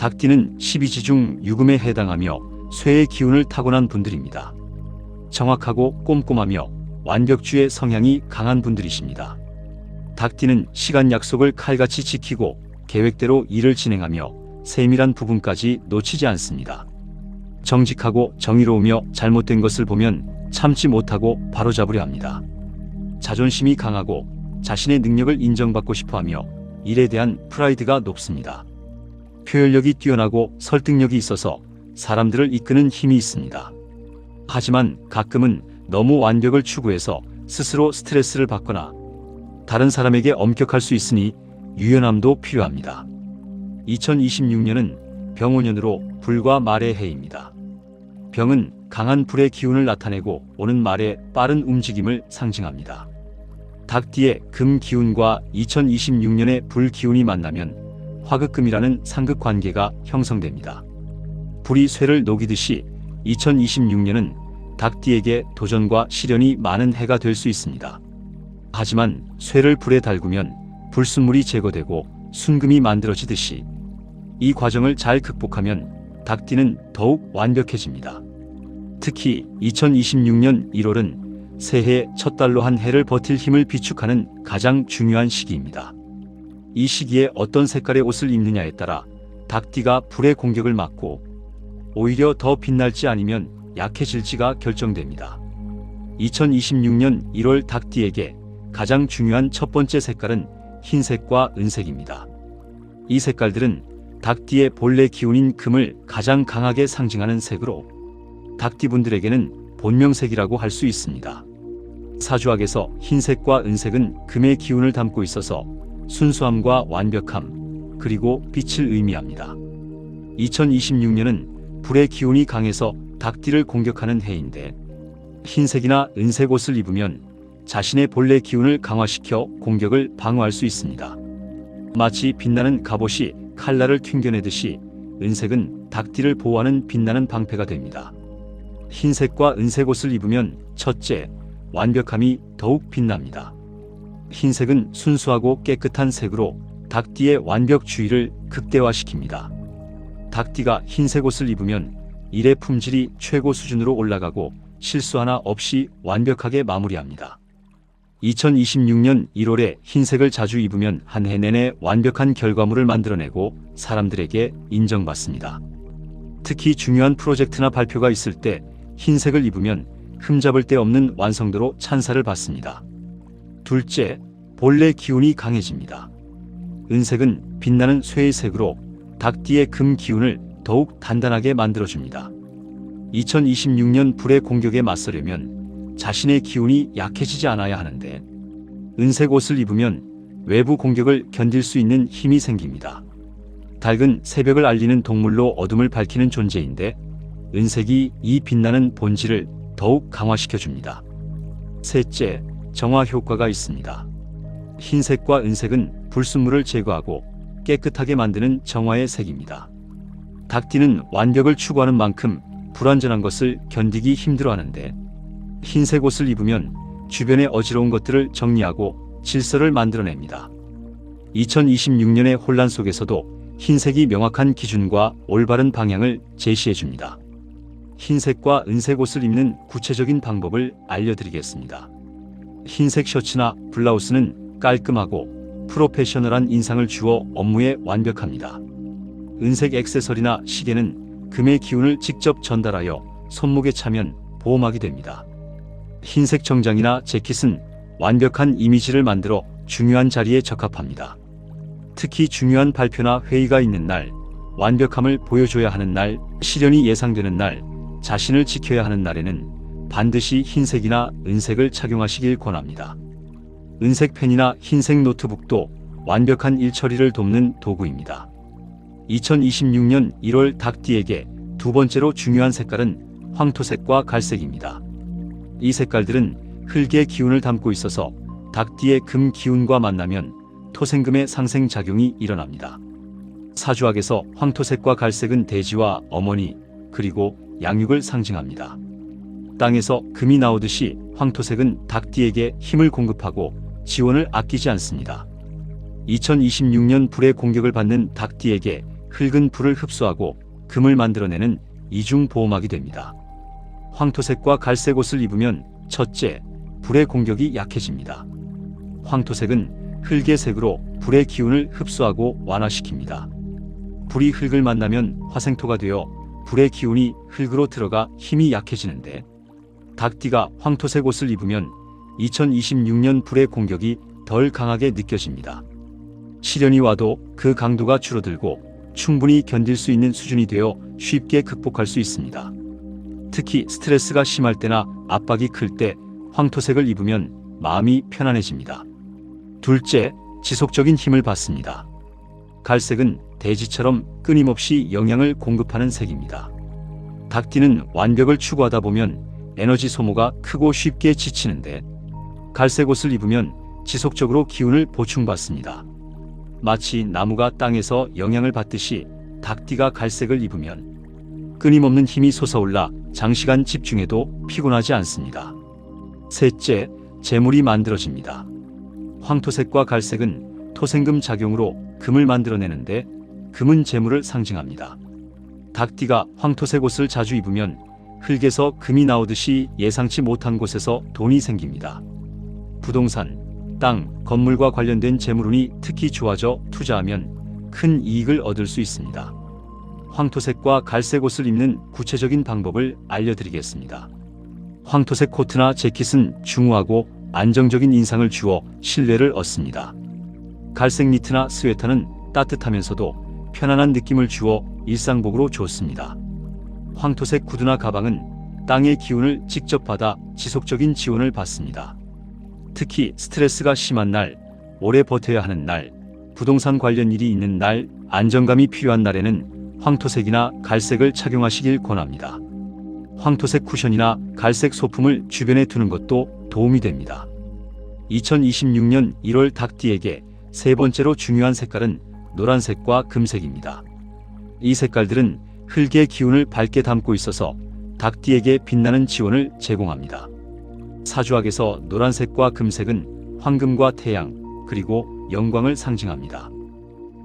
닭띠는 12지 중 유금에 해당하며 쇠의 기운을 타고난 분들입니다. 정확하고 꼼꼼하며 완벽주의 성향이 강한 분들이십니다. 닭띠는 시간 약속을 칼같이 지키고 계획대로 일을 진행하며 세밀한 부분까지 놓치지 않습니다. 정직하고 정의로우며 잘못된 것을 보면 참지 못하고 바로잡으려 합니다. 자존심이 강하고 자신의 능력을 인정받고 싶어하며 일에 대한 프라이드가 높습니다. 표현력이 뛰어나고 설득력이 있어서 사람들을 이끄는 힘이 있습니다. 하지만 가끔은 너무 완벽을 추구해서 스스로 스트레스를 받거나 다른 사람에게 엄격할 수 있으니 유연함도 필요합니다. 2026년은 병오년으로 불과 말의 해입니다. 병은 강한 불의 기운을 나타내고 오는 말의 빠른 움직임을 상징합니다. 닭띠의 금 기운과 2026년의 불 기운이 만나면 화극금이라는 상극 관계가 형성됩니다. 불이 쇠를 녹이듯이 2026년은 닭띠에게 도전과 시련이 많은 해가 될 수 있습니다. 하지만 쇠를 불에 달구면 불순물이 제거되고 순금이 만들어지듯이 이 과정을 잘 극복하면 닭띠는 더욱 완벽해집니다. 특히 2026년 1월은 새해 첫 달로 한 해를 버틸 힘을 비축하는 가장 중요한 시기입니다. 이 시기에 어떤 색깔의 옷을 입느냐에 따라 닭띠가 불의 공격을 막고 오히려 더 빛날지 아니면 약해질지가 결정됩니다. 2026년 1월 닭띠에게 가장 중요한 첫 번째 색깔은 흰색과 은색입니다. 이 색깔들은 닭띠의 본래 기운인 금을 가장 강하게 상징하는 색으로 닭띠분들에게는 본명색이라고 할 수 있습니다. 사주학에서 흰색과 은색은 금의 기운을 담고 있어서 순수함과 완벽함, 그리고 빛을 의미합니다. 2026년은 불의 기운이 강해서 닭띠를 공격하는 해인데 흰색이나 은색 옷을 입으면 자신의 본래 기운을 강화시켜 공격을 방어할 수 있습니다. 마치 빛나는 갑옷이 칼날을 튕겨내듯이 은색은 닭띠를 보호하는 빛나는 방패가 됩니다. 흰색과 은색 옷을 입으면 첫째, 완벽함이 더욱 빛납니다. 흰색은 순수하고 깨끗한 색으로 닭띠의 완벽주의를 극대화시킵니다. 닭띠가 흰색 옷을 입으면 일의 품질이 최고 수준으로 올라가고 실수 하나 없이 완벽하게 마무리합니다. 2026년 1월에 흰색을 자주 입으면 한 해 내내 완벽한 결과물을 만들어내고 사람들에게 인정받습니다. 특히 중요한 프로젝트나 발표가 있을 때 흰색을 입으면 흠잡을 데 없는 완성도로 찬사를 받습니다. 둘째, 본래 기운이 강해집니다. 은색은 빛나는 쇠의 색으로 닭띠의 금 기운을 더욱 단단하게 만들어줍니다. 2026년 불의 공격에 맞서려면 자신의 기운이 약해지지 않아야 하는데 은색 옷을 입으면 외부 공격을 견딜 수 있는 힘이 생깁니다. 닭은 새벽을 알리는 동물로 어둠을 밝히는 존재인데 은색이 이 빛나는 본질을 더욱 강화시켜줍니다. 셋째, 정화 효과가 있습니다. 흰색과 은색은 불순물을 제거하고 깨끗하게 만드는 정화의 색입니다. 닭띠는 완벽을 추구하는 만큼 불완전한 것을 견디기 힘들어하는데 흰색 옷을 입으면 주변의 어지러운 것들을 정리하고 질서를 만들어냅니다. 2026년의 혼란 속에서도 흰색이 명확한 기준과 올바른 방향을 제시해줍니다. 흰색과 은색 옷을 입는 구체적인 방법을 알려드리겠습니다. 흰색 셔츠나 블라우스는 깔끔하고 프로페셔널한 인상을 주어 업무에 완벽합니다. 은색 액세서리나 시계는 금의 기운을 직접 전달하여 손목에 차면 보호막이 됩니다. 흰색 정장이나 재킷은 완벽한 이미지를 만들어 중요한 자리에 적합합니다. 특히 중요한 발표나 회의가 있는 날, 완벽함을 보여줘야 하는 날, 시련이 예상되는 날, 자신을 지켜야 하는 날에는 반드시 흰색이나 은색을 착용하시길 권합니다. 은색 펜이나 흰색 노트북도 완벽한 일 처리를 돕는 도구입니다. 2026년 1월 닭띠에게 두 번째로 중요한 색깔은 황토색과 갈색입니다. 이 색깔들은 흙의 기운을 담고 있어서 닭띠의 금 기운과 만나면 토생금의 상생작용이 일어납니다. 사주학에서 황토색과 갈색은 대지와 어머니 그리고 양육을 상징합니다. 땅에서 금이 나오듯이 황토색은 닭띠에게 힘을 공급하고 지원을 아끼지 않습니다. 2026년 불의 공격을 받는 닭띠에게 흙은 불을 흡수하고 금을 만들어내는 이중 보호막이 됩니다. 황토색과 갈색 옷을 입으면 첫째, 불의 공격이 약해집니다. 황토색은 흙의 색으로 불의 기운을 흡수하고 완화시킵니다. 불이 흙을 만나면 화생토가 되어 불의 기운이 흙으로 들어가 힘이 약해지는데, 닭띠가 황토색 옷을 입으면 2026년 불의 공격이 덜 강하게 느껴집니다. 시련이 와도 그 강도가 줄어들고 충분히 견딜 수 있는 수준이 되어 쉽게 극복할 수 있습니다. 특히 스트레스가 심할 때나 압박이 클 때 황토색을 입으면 마음이 편안해집니다. 둘째, 지속적인 힘을 받습니다. 갈색은 대지처럼 끊임없이 영향을 공급하는 색입니다. 닭띠는 완벽을 추구하다 보면 에너지 소모가 크고 쉽게 지치는데, 갈색 옷을 입으면 지속적으로 기운을 보충받습니다. 마치 나무가 땅에서 영향을 받듯이 닭띠가 갈색을 입으면 끊임없는 힘이 솟아올라 장시간 집중해도 피곤하지 않습니다. 셋째, 재물이 만들어집니다. 황토색과 갈색은 토생금 작용으로 금을 만들어내는데, 금은 재물을 상징합니다. 닭띠가 황토색 옷을 자주 입으면 흙에서 금이 나오듯이 예상치 못한 곳에서 돈이 생깁니다. 부동산, 땅, 건물과 관련된 재물운이 특히 좋아져 투자하면 큰 이익을 얻을 수 있습니다. 황토색과 갈색 옷을 입는 구체적인 방법을 알려드리겠습니다. 황토색 코트나 재킷은 중후하고 안정적인 인상을 주어 신뢰를 얻습니다. 갈색 니트나 스웨터는 따뜻하면서도 편안한 느낌을 주어 일상복으로 좋습니다. 황토색 구두나 가방은 땅의 기운을 직접 받아 지속적인 지원을 받습니다. 특히 스트레스가 심한 날, 오래 버텨야 하는 날, 부동산 관련 일이 있는 날, 안정감이 필요한 날에는 황토색이나 갈색을 착용하시길 권합니다. 황토색 쿠션이나 갈색 소품을 주변에 두는 것도 도움이 됩니다. 2026년 1월 닭띠에게 세 번째로 중요한 색깔은 노란색과 금색입니다. 이 색깔들은 흙의 기운을 밝게 담고 있어서 닭띠에게 빛나는 지원을 제공합니다. 사주학에서 노란색과 금색은 황금과 태양, 그리고 영광을 상징합니다.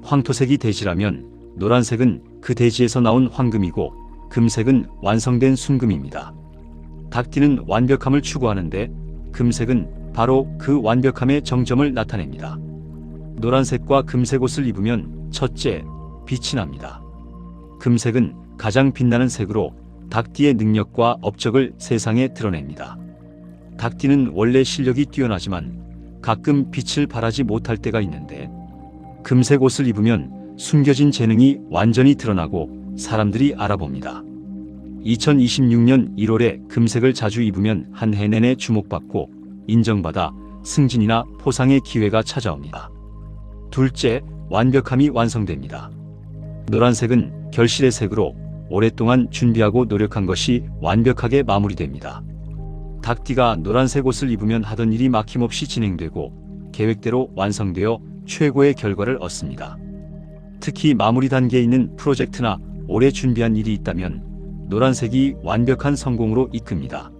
황토색이 대지라면 노란색은 그 대지에서 나온 황금이고, 금색은 완성된 순금입니다. 닭띠는 완벽함을 추구하는데, 금색은 바로 그 완벽함의 정점을 나타냅니다. 노란색과 금색 옷을 입으면 첫째, 빛이 납니다. 금색은 가장 빛나는 색으로 닭띠의 능력과 업적을 세상에 드러냅니다. 닭띠는 원래 실력이 뛰어나지만 가끔 빛을 발하지 못할 때가 있는데, 금색 옷을 입으면 숨겨진 재능이 완전히 드러나고 사람들이 알아봅니다. 2026년 1월에 금색을 자주 입으면 한 해 내내 주목받고 인정받아 승진이나 포상의 기회가 찾아옵니다. 둘째, 완벽함이 완성됩니다. 노란색은 결실의 색으로 오랫동안 준비하고 노력한 것이 완벽하게 마무리됩니다. 닭띠가 노란색 옷을 입으면 하던 일이 막힘없이 진행되고 계획대로 완성되어 최고의 결과를 얻습니다. 특히 마무리 단계에 있는 프로젝트나 오래 준비한 일이 있다면 노란색이 완벽한 성공으로 이끕니다.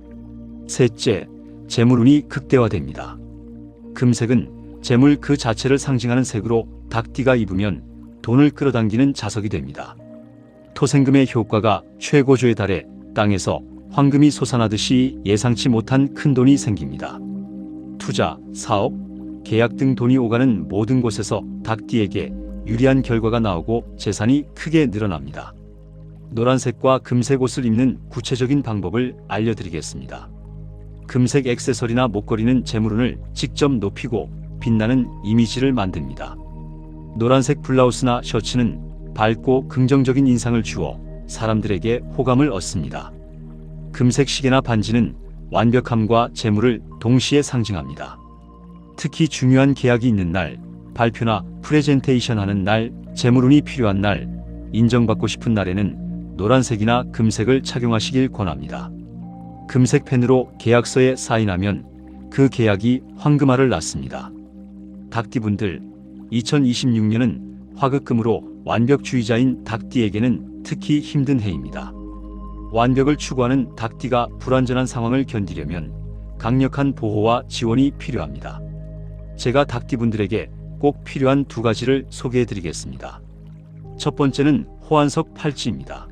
셋째, 재물운이 극대화됩니다. 금색은 재물 그 자체를 상징하는 색으로 닭띠가 입으면 돈을 끌어당기는 자석이 됩니다. 토생금의 효과가 최고조에 달해 땅에서 황금이 솟아나듯이 예상치 못한 큰 돈이 생깁니다. 투자, 사업, 계약 등 돈이 오가는 모든 곳에서 닭띠에게 유리한 결과가 나오고 재산이 크게 늘어납니다. 노란색과 금색 옷을 입는 구체적인 방법을 알려드리겠습니다. 금색 액세서리나 목걸이는 재물운을 직접 높이고 빛나는 이미지를 만듭니다. 노란색 블라우스나 셔츠는 밝고 긍정적인 인상을 주어 사람들에게 호감을 얻습니다. 금색 시계나 반지는 완벽함과 재물을 동시에 상징합니다. 특히 중요한 계약이 있는 날, 발표나 프레젠테이션 하는 날, 재물운이 필요한 날, 인정받고 싶은 날에는 노란색이나 금색을 착용하시길 권합니다. 금색 펜으로 계약서에 사인하면 그 계약이 황금알을 낳습니다. 닭띠분들, 2026년은 화극금으로 완벽주의자인 닭띠에게는 특히 힘든 해입니다. 완벽을 추구하는 닭띠가 불완전한 상황을 견디려면 강력한 보호와 지원이 필요합니다. 제가 닭띠분들에게 꼭 필요한 두 가지를 소개해 드리겠습니다. 첫 번째는 호환석 팔찌입니다.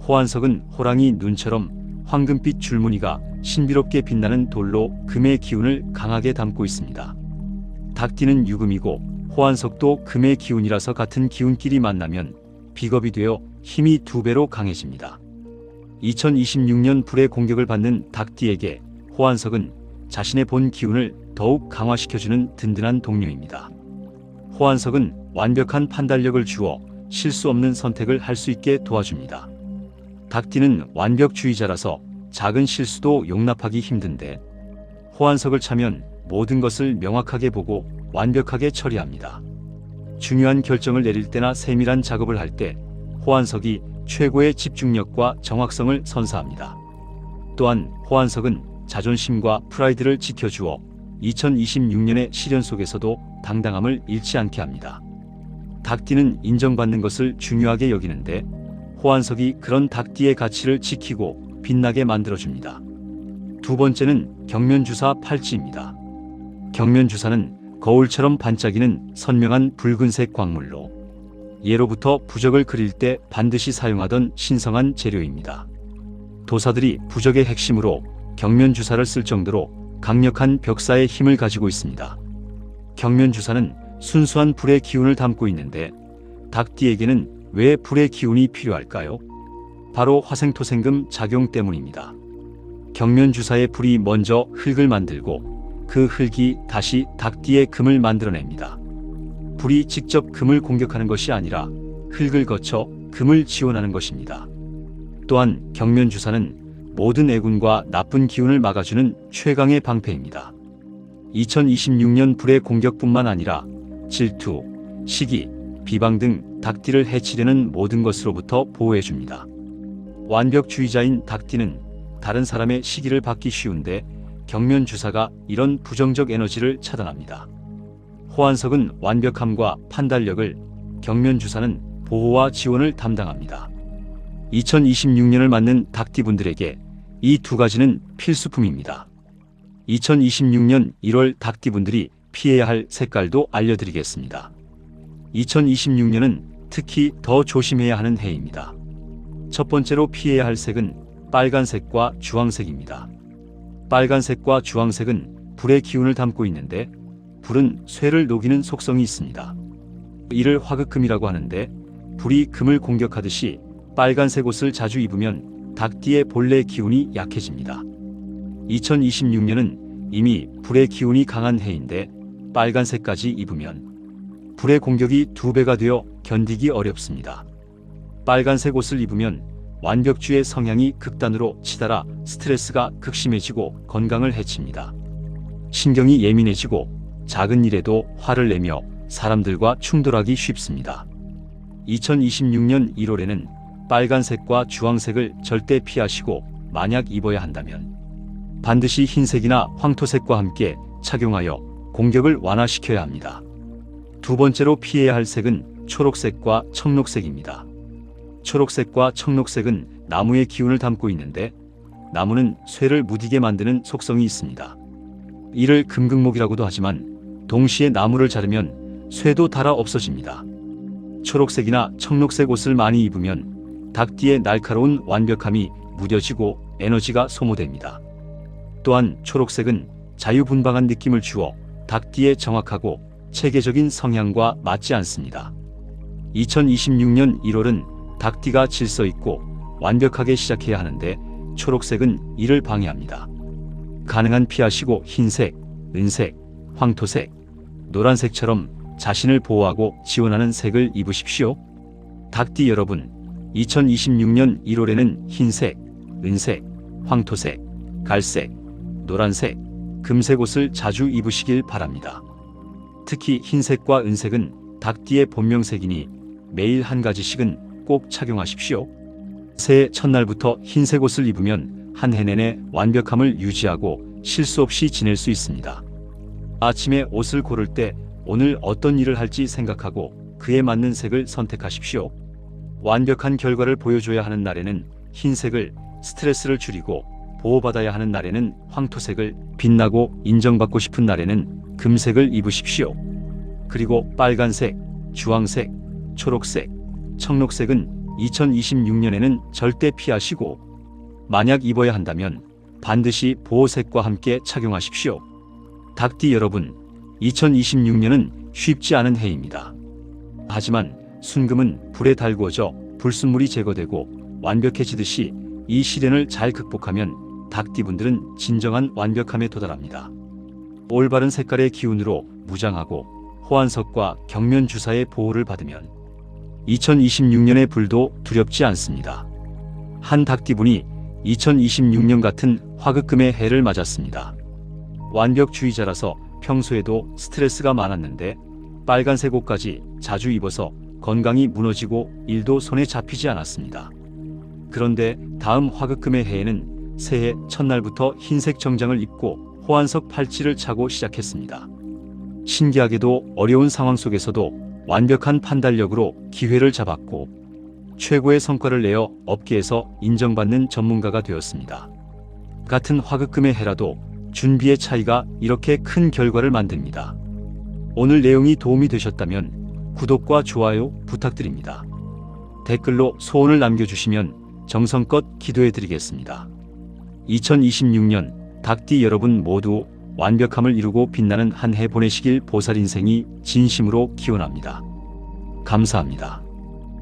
호환석은 호랑이 눈처럼 황금빛 줄무늬가 신비롭게 빛나는 돌로 금의 기운을 강하게 담고 있습니다. 닭띠는 유금이고 호환석도 금의 기운이라서 같은 기운끼리 만나면 비겁이 되어 힘이 2배로 강해집니다. 2026년 불의 공격을 받는 닭띠에게 호환석은 자신의 본 기운을 더욱 강화시켜주는 든든한 동료입니다. 호환석은 완벽한 판단력을 주어 실수 없는 선택을 할 수 있게 도와줍니다. 닭띠는 완벽주의자라서 작은 실수도 용납하기 힘든데 호환석을 차면 모든 것을 명확하게 보고 완벽하게 처리합니다. 중요한 결정을 내릴 때나 세밀한 작업을 할 때 호환석이 최고의 집중력과 정확성을 선사합니다. 또한 호환석은 자존심과 프라이드를 지켜주어 2026년의 시련 속에서도 당당함을 잃지 않게 합니다. 닭띠는 인정받는 것을 중요하게 여기는데 호환석이 그런 닭띠의 가치를 지키고 빛나게 만들어줍니다. 두 번째는 경면주사 팔찌입니다. 경면주사는 거울처럼 반짝이는 선명한 붉은색 광물로 예로부터 부적을 그릴 때 반드시 사용하던 신성한 재료입니다. 도사들이 부적의 핵심으로 경면주사를 쓸 정도로 강력한 벽사의 힘을 가지고 있습니다. 경면주사는 순수한 불의 기운을 담고 있는데 닭띠에게는 왜 불의 기운이 필요할까요? 바로 화생토생금 작용 때문입니다. 경면주사의 불이 먼저 흙을 만들고 그 흙이 다시 닭띠의 금을 만들어냅니다. 불이 직접 금을 공격하는 것이 아니라 흙을 거쳐 금을 지원하는 것입니다. 또한 경면주사는 모든 애군과 나쁜 기운을 막아주는 최강의 방패입니다. 2026년 불의 공격뿐만 아니라 질투, 시기, 비방 등 닭띠를 해치려는 모든 것으로부터 보호해줍니다. 완벽주의자인 닭띠는 다른 사람의 시기를 받기 쉬운데 경면주사가 이런 부정적 에너지를 차단합니다. 호환석은 완벽함과 판단력을, 경면주사는 보호와 지원을 담당합니다. 2026년을 맞는 닭띠분들에게 이 두 가지는 필수품입니다. 2026년 1월 닭띠분들이 피해야 할 색깔도 알려드리겠습니다. 2026년은 특히 더 조심해야 하는 해입니다. 첫 번째로 피해야 할 색은 빨간색과 주황색입니다. 빨간색과 주황색은 불의 기운을 담고 있는데 불은 쇠를 녹이는 속성이 있습니다. 이를 화극금이라고 하는데 불이 금을 공격하듯이 빨간색 옷을 자주 입으면 닭띠의 본래 기운이 약해집니다. 2026년은 이미 불의 기운이 강한 해인데 빨간색까지 입으면 불의 공격이 2배가 되어 견디기 어렵습니다. 빨간색 옷을 입으면 완벽주의 성향이 극단으로 치달아 스트레스가 극심해지고 건강을 해칩니다. 신경이 예민해지고 작은 일에도 화를 내며 사람들과 충돌하기 쉽습니다. 2026년 1월에는 빨간색과 주황색을 절대 피하시고 만약 입어야 한다면 반드시 흰색이나 황토색과 함께 착용하여 공격을 완화시켜야 합니다. 두 번째로 피해야 할 색은 초록색과 청록색입니다. 초록색과 청록색은 나무의 기운을 담고 있는데 나무는 쇠를 무디게 만드는 속성이 있습니다. 이를 금극목이라고도 하지만 동시에 나무를 자르면 쇠도 닳아 없어집니다. 초록색이나 청록색 옷을 많이 입으면 닭띠의 날카로운 완벽함이 무뎌지고 에너지가 소모됩니다. 또한 초록색은 자유분방한 느낌을 주어 닭띠의 정확하고 체계적인 성향과 맞지 않습니다. 2026년 1월은 닭띠가 질서 있고 완벽하게 시작해야 하는데 초록색은 이를 방해합니다. 가능한 피하시고 흰색, 은색, 황토색, 노란색처럼 자신을 보호하고 지원하는 색을 입으십시오. 닭띠 여러분, 2026년 1월에는 흰색, 은색, 황토색, 갈색, 노란색, 금색 옷을 자주 입으시길 바랍니다. 특히 흰색과 은색은 닭띠의 본명색이니 매일 한 가지씩은 꼭 착용하십시오. 새해 첫날부터 흰색 옷을 입으면 한 해 내내 완벽함을 유지하고 실수 없이 지낼 수 있습니다. 아침에 옷을 고를 때 오늘 어떤 일을 할지 생각하고 그에 맞는 색을 선택하십시오. 완벽한 결과를 보여줘야 하는 날에는 흰색을, 스트레스를 줄이고 보호받아야 하는 날에는 황토색을, 빛나고 인정받고 싶은 날에는 금색을 입으십시오. 그리고 빨간색, 주황색, 초록색, 청록색은 2026년에는 절대 피하시고 만약 입어야 한다면 반드시 보호색과 함께 착용하십시오. 닭띠 여러분, 2026년은 쉽지 않은 해입니다. 하지만 순금은 불에 달구어져 불순물이 제거되고 완벽해지듯이 이 시련을 잘 극복하면 닭띠분들은 진정한 완벽함에 도달합니다. 올바른 색깔의 기운으로 무장하고 호환석과 경면 주사의 보호를 받으면 2026년의 불도 두렵지 않습니다. 한 닭띠분이 2026년 같은 화극금의 해를 맞았습니다. 완벽주의자라서 평소에도 스트레스가 많았는데 빨간색 옷까지 자주 입어서 건강이 무너지고 일도 손에 잡히지 않았습니다. 그런데 다음 화극금의 해에는 새해 첫날부터 흰색 정장을 입고 호환석 팔찌를 차고 시작했습니다. 신기하게도 어려운 상황 속에서도 완벽한 판단력으로 기회를 잡았고 최고의 성과를 내어 업계에서 인정받는 전문가가 되었습니다. 같은 화극금의 해라도 준비의 차이가 이렇게 큰 결과를 만듭니다. 오늘 내용이 도움이 되셨다면 구독과 좋아요 부탁드립니다. 댓글로 소원을 남겨주시면 정성껏 기도해드리겠습니다. 2026년 닭띠 여러분 모두 완벽함을 이루고 빛나는 한 해 보내시길 보살인생이 진심으로 기원합니다. 감사합니다.